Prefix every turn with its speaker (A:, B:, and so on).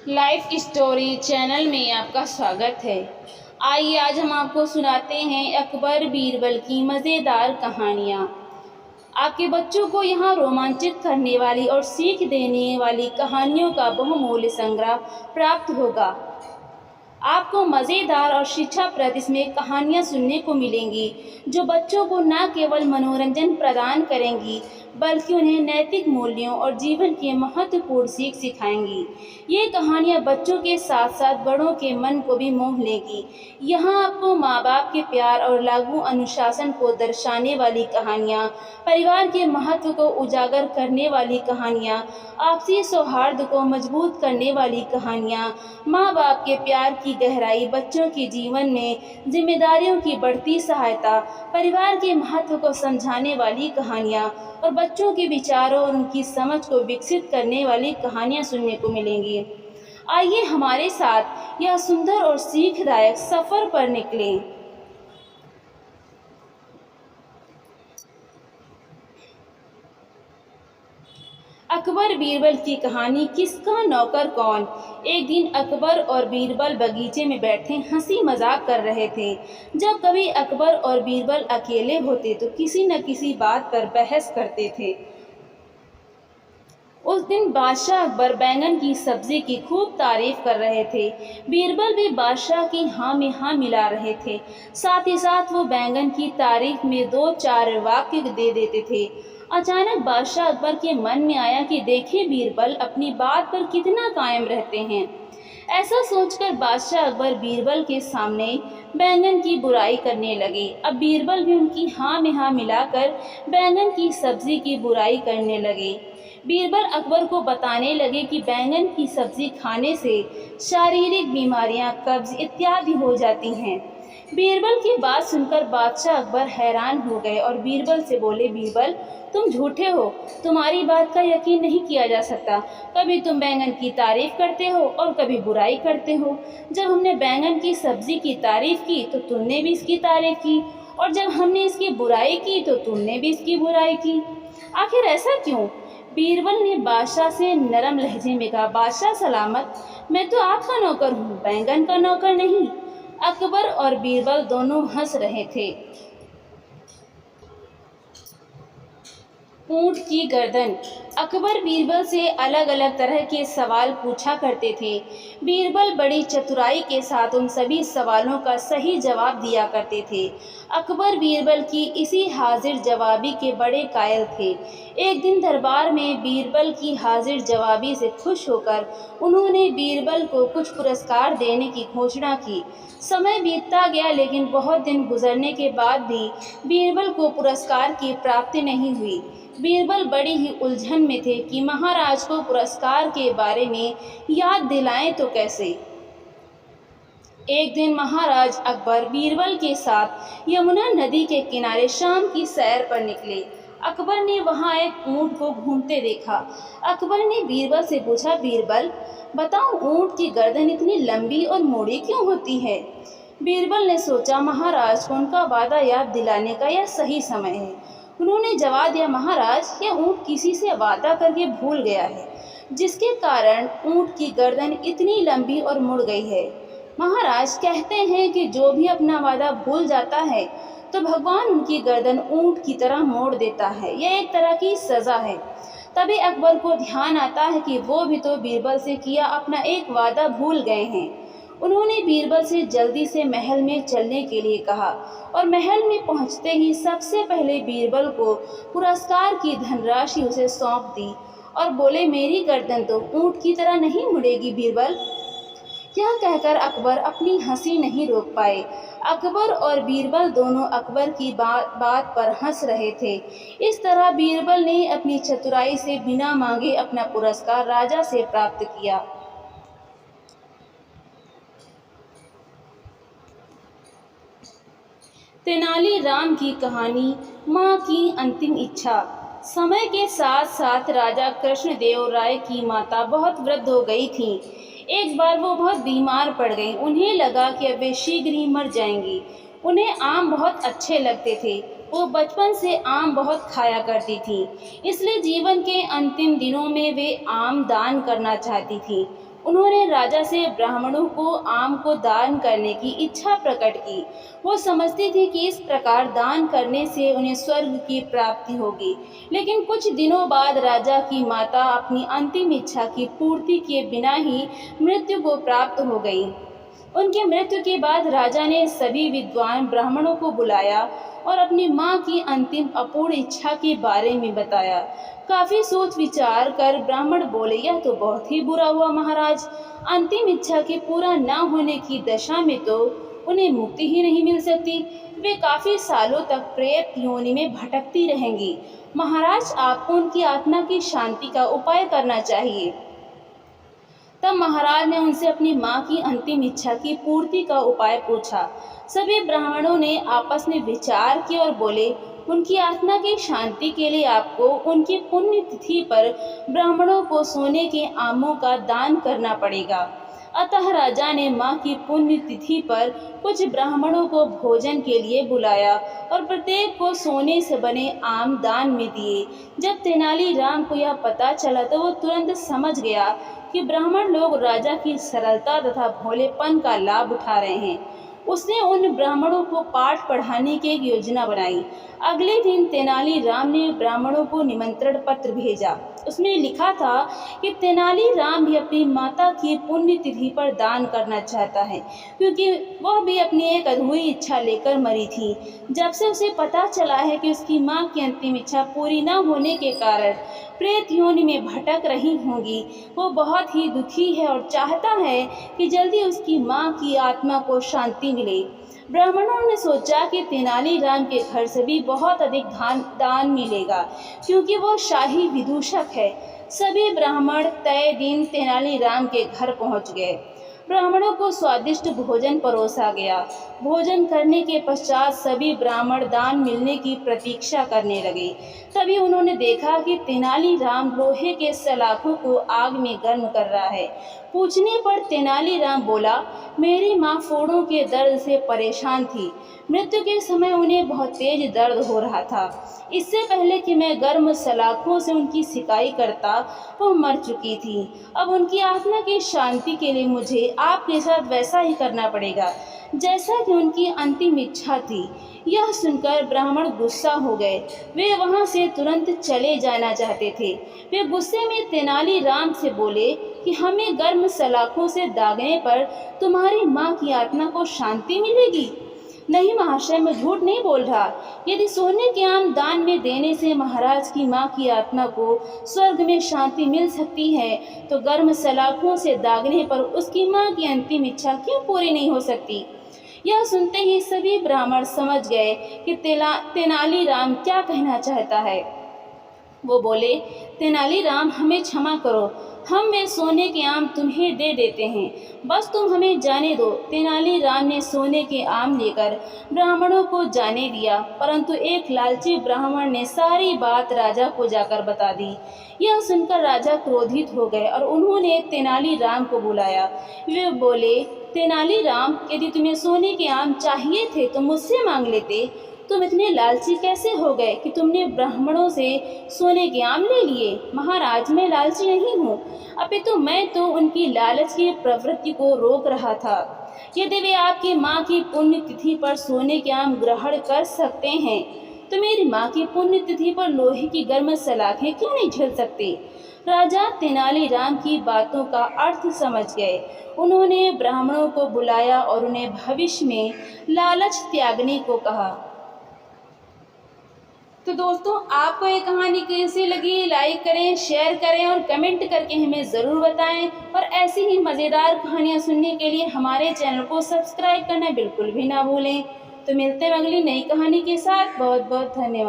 A: Life story channel में आपका स्वागत है। आइए आज हम आपको सुनाते हैं अकबर बीरबल की मज़ेदार कहानियाँ। आपके बच्चों को यहाँ रोमांचित करने वाली और सीख देने वाली कहानियों का बहुमूल्य संग्रह प्राप्त होगा। आपको मज़ेदार और शिक्षाप्रद इसमें कहानियाँ सुनने को मिलेंगी जो बच्चों को न केवल मनोरंजन प्रदान करेंगी बल्कि उन्हें नैतिक मूल्यों और जीवन की महत्वपूर्ण सीख सिखाएंगी। ये कहानियाँ बच्चों के साथ साथ बड़ों के मन को भी मोह लेंगी। यहाँ आपको माँ बाप के प्यार और लागू अनुशासन को दर्शाने वाली कहानियाँ, परिवार के महत्व को उजागर करने वाली कहानियाँ, आपसी सौहार्द को मजबूत करने वाली कहानियाँ, माँ बाप के प्यार की गहराई, बच्चों के जीवन में जिम्मेदारियों की बढ़ती सहायता, परिवार के महत्व को समझाने वाली कहानियाँ और बच्चों के विचारों और उनकी समझ को विकसित करने वाली कहानियाँ सुनने को मिलेंगी। आइए हमारे साथ यह सुंदर और सीखदायक सफ़र पर निकलें। अकबर बीरबल की कहानी किसका नौकर कौन। एक दिन अकबर और बीरबल बगीचे में बैठे हंसी मजाक कर रहे थे। जब कभी अकबर और बीरबल अकेले होते तो किसी न किसी बात पर बहस करते थे। उस दिन बादशाह अकबर बैंगन की सब्जी की खूब तारीफ कर रहे थे। बीरबल भी बादशाह की हाँ में हाँ मिला रहे थे। साथ ही साथ वो बैंगन की तारीफ में दो चार वाक्य दे देते थे। अचानक बादशाह अकबर के मन में आया कि देखें बीरबल अपनी बात पर कितना कायम रहते हैं। ऐसा सोचकर बादशाह अकबर बीरबल के सामने बैंगन की बुराई करने लगे। अब बीरबल भी उनकी हाँ में हाँ मिलाकर बैंगन की सब्जी की बुराई करने लगे। बीरबल अकबर को बताने लगे कि बैंगन की सब्जी खाने से शारीरिक बीमारियां, कब्ज इत्यादि हो जाती हैं। बीरबल की बात सुनकर बादशाह अकबर हैरान हो गए और बीरबल से बोले, बीरबल तुम झूठे हो, तुम्हारी बात का यकीन नहीं किया जा सकता। कभी तुम बैंगन की तारीफ करते हो और कभी बुराई करते हो। जब हमने बैंगन की सब्जी की तारीफ की तो तुमने भी इसकी तारीफ की, और जब हमने इसकी बुराई की तो तुमने भी इसकी बुराई की। आखिर ऐसा क्यों? बीरबल ने बादशाह से नरम लहजे में कहा, बादशाह सलामत, मैं तो आपका नौकर हूँ, बैंगन का नौकर नहीं। अकबर और बीरबल दोनों हंस रहे थे। ऊंट की गर्दन। अकबर बीरबल से अलग अलग तरह के सवाल पूछा करते थे। बीरबल बड़ी चतुराई के साथ उन सभी सवालों का सही जवाब दिया करते थे। अकबर बीरबल की इसी हाजिर जवाबी के बड़े कायल थे। एक दिन दरबार में बीरबल की हाजिर जवाबी से खुश होकर उन्होंने बीरबल को कुछ पुरस्कार देने की घोषणा की। समय बीतता गया लेकिन बहुत दिन गुजरने के बाद भी बीरबल को पुरस्कार की प्राप्ति नहीं हुई। बीरबल बड़ी ही उलझन में थे कि महाराज को पुरस्कार के बारे में याद दिलाएं तो कैसे। एक दिन महाराज अकबर बीरबल के साथ यमुना नदी के किनारे शाम की सैर पर निकले। अकबर ने वहां एक ऊंट को घूमते देखा। अकबर ने बीरबल से पूछा, बीरबल बताओ, ऊंट की गर्दन इतनी लंबी और मोड़ी क्यों होती है? बीरबल ने सोचा महाराज को उनका वादा याद दिलाने का यह सही समय है। उन्होंने जवाब दिया, महाराज यह ऊंट किसी से वादा करके भूल गया है, जिसके कारण ऊंट की गर्दन इतनी लंबी और मुड़ गई है। महाराज कहते हैं कि जो भी अपना वादा भूल जाता है तो भगवान उनकी गर्दन ऊंट की तरह मोड़ देता है। यह एक तरह की सज़ा है। तभी अकबर को ध्यान आता है कि वो भी तो बीरबल से किया अपना एक वादा भूल गए हैं। उन्होंने बीरबल से जल्दी से महल में चलने के लिए कहा और महल में पहुंचते ही सबसे पहले बीरबल को पुरस्कार की धनराशि उसे सौंप दी और बोले, मेरी गर्दन तो ऊंट की तरह नहीं मुड़ेगी बीरबल। यह कहकर अकबर अपनी हंसी नहीं रोक पाए। अकबर और बीरबल दोनों अकबर की बात पर हंस रहे थे। इस तरह बीरबल ने अपनी चतुराई से बिना मांगे अपना पुरस्कार राजा से प्राप्त किया। तेनालीराम की कहानी, माँ की अंतिम इच्छा। समय के साथ साथ राजा कृष्णदेव राय की माता बहुत वृद्ध हो गई थीं। एक बार वो बहुत बीमार पड़ गईं। उन्हें लगा कि अब वे शीघ्र ही मर जाएंगी। उन्हें आम बहुत अच्छे लगते थे। वो बचपन से आम बहुत खाया करती थीं, इसलिए जीवन के अंतिम दिनों में वे आम दान करना चाहती थीं। उन्होंने राजा से ब्राह्मणों को आम को दान करने की इच्छा प्रकट की। वो समझती थी कि इस प्रकार दान करने से उन्हें स्वर्ग की प्राप्ति होगी। लेकिन कुछ दिनों बाद राजा की माता अपनी अंतिम इच्छा की पूर्ति किए बिना ही मृत्यु को प्राप्त हो गई। उनके मृत्यु के बाद राजा ने सभी विद्वान ब्राह्मणों को बुलाया और अपनी मां की अंतिम अपूर्ण इच्छा के बारे में बताया। काफी सोच विचार कर ब्राह्मण बोले, यह तो बहुत ही बुरा हुआ महाराज। अंतिम इच्छा के पूरा न होने की दशा में तो उन्हें मुक्ति ही नहीं मिल सकती। वे काफी सालों तक प्रेत योनि में भटकती रहेंगी। महाराज, आपको उनकी आत्मा की शांति का उपाय करना चाहिए। तब महाराज ने उनसे अपनी मां की अंतिम इच्छा की पूर्ति का उपाय पूछा। सभी ब्राह्मणों ने आपस में विचार किया और बोले, उनकी आत्मा की शांति के लिए आपको उनकी पुण्य तिथि पर ब्राह्मणों को सोने के आमों का दान करना पड़ेगा। अतः राजा ने मां की पुण्य तिथि पर कुछ ब्राह्मणों को भोजन के लिए बुलाया और प्रत्येक को सोने से बने आम दान में दिए। जब तेनालीराम को यह पता चला तो वो तुरंत समझ गया कि ब्राह्मण लोग राजा की सरलता तथा भोलेपन का लाभ उठा रहे हैं। उसने उन ब्राह्मणों को पाठ पढ़ाने की एक योजना बनाई। अगले दिन तेनालीराम ने ब्राह्मणों को निमंत्रण पत्र भेजा। उसमें लिखा था कि तेनालीराम भी अपनी माता की पुण्य तिथि पर दान करना चाहता है, क्योंकि वह भी अपनी एक अधूरी इच्छा लेकर मरी थी। जब से उसे पता चला है कि उसकी मां की अंतिम इच्छा पूरी न होने के कारण प्रेत योनि में भटक रही होंगी, वो बहुत ही दुखी है और चाहता है कि जल्दी उसकी मां की आत्मा को शांति मिले। ब्राह्मणों ने सोचा कि तेनालीराम के घर से भी बहुत अधिक दान मिलेगा, क्योंकि वो शाही विदूषक है। सभी ब्राह्मण तय दिन तेनालीराम के घर पहुंच गए। ब्राह्मणों को स्वादिष्ट भोजन परोसा गया। भोजन करने के पश्चात सभी ब्राह्मण दान मिलने की प्रतीक्षा करने लगे। तभी उन्होंने देखा कि तेनालीराम लोहे के सलाखों को आग में गर्म कर रहा है। पूछने पर तेनालीराम बोला, मेरी माँ फोड़ों के दर्द से परेशान थी। मृत्यु के समय उन्हें बहुत तेज दर्द हो रहा था। इससे पहले कि मैं गर्म सलाखों से उनकी सिकाई करता, वो मर चुकी थी। अब उनकी आत्मा की शांति के लिए मुझे आपके साथ वैसा ही करना पड़ेगा जैसा कि उनकी अंतिम इच्छा थी। यह सुनकर ब्राह्मण गुस्सा हो गए। वे वहां से तुरंत चले जाना चाहते थे। वे गुस्से में तेनालीराम से बोले कि हमें गर्म सलाखों से दागने पर तुम्हारी माँ की आत्मा को शांति मिलेगी। नहीं महाशय, मैं झूठ नहीं बोल रहा। यदि सोने के आम दान में देने से महाराज की माँ की आत्मा को स्वर्ग में शांति मिल सकती है, तो गर्म सलाखों से दागने पर उसकी माँ की अंतिम इच्छा क्यों पूरी नहीं हो सकती। यह सुनते ही सभी ब्राह्मण समझ गए कि तेनालीराम क्या कहना चाहता है। वो बोले, तेनालीराम, हमें क्षमा करो, हम वे सोने के आम तुम्हें दे देते हैं, बस तुम हमें जाने दो। तेनालीराम ने सोने के आम लेकर ब्राह्मणों को जाने दिया, परंतु एक लालची ब्राह्मण ने सारी बात राजा को जाकर बता दी। यह सुनकर राजा क्रोधित हो गए और उन्होंने तेनालीराम को बुलाया। वे बोले, तेनालीराम, यदि तुम्हें सोने के आम चाहिए थे तो मुझसे मांग लेते। तुम इतने लालची कैसे हो गए कि तुमने ब्राह्मणों से सोने के आम ले लिए। महाराज, मैं लालची नहीं हूँ, अपितु मैं तो उनकी लालच की प्रवृत्ति को रोक रहा था। यदि वे आपकी माँ की पुण्य तिथि पर सोने के आम ग्रहण कर सकते हैं, तो मेरी माँ की पुण्य तिथि पर लोहे की गर्म सलाखें क्यों नहीं झेल सकते। राजा तेनालीराम की बातों का अर्थ समझ गए। उन्होंने ब्राह्मणों को बुलाया और उन्हें भविष्य में लालच त्यागने को कहा। तो दोस्तों, आपको ये कहानी कैसी लगी, लाइक करें, शेयर करें और कमेंट करके हमें ज़रूर बताएं। और ऐसी ही मज़ेदार कहानियाँ सुनने के लिए हमारे चैनल को सब्सक्राइब करना बिल्कुल भी ना भूलें। तो मिलते हैं अगली नई कहानी के साथ। बहुत बहुत धन्यवाद।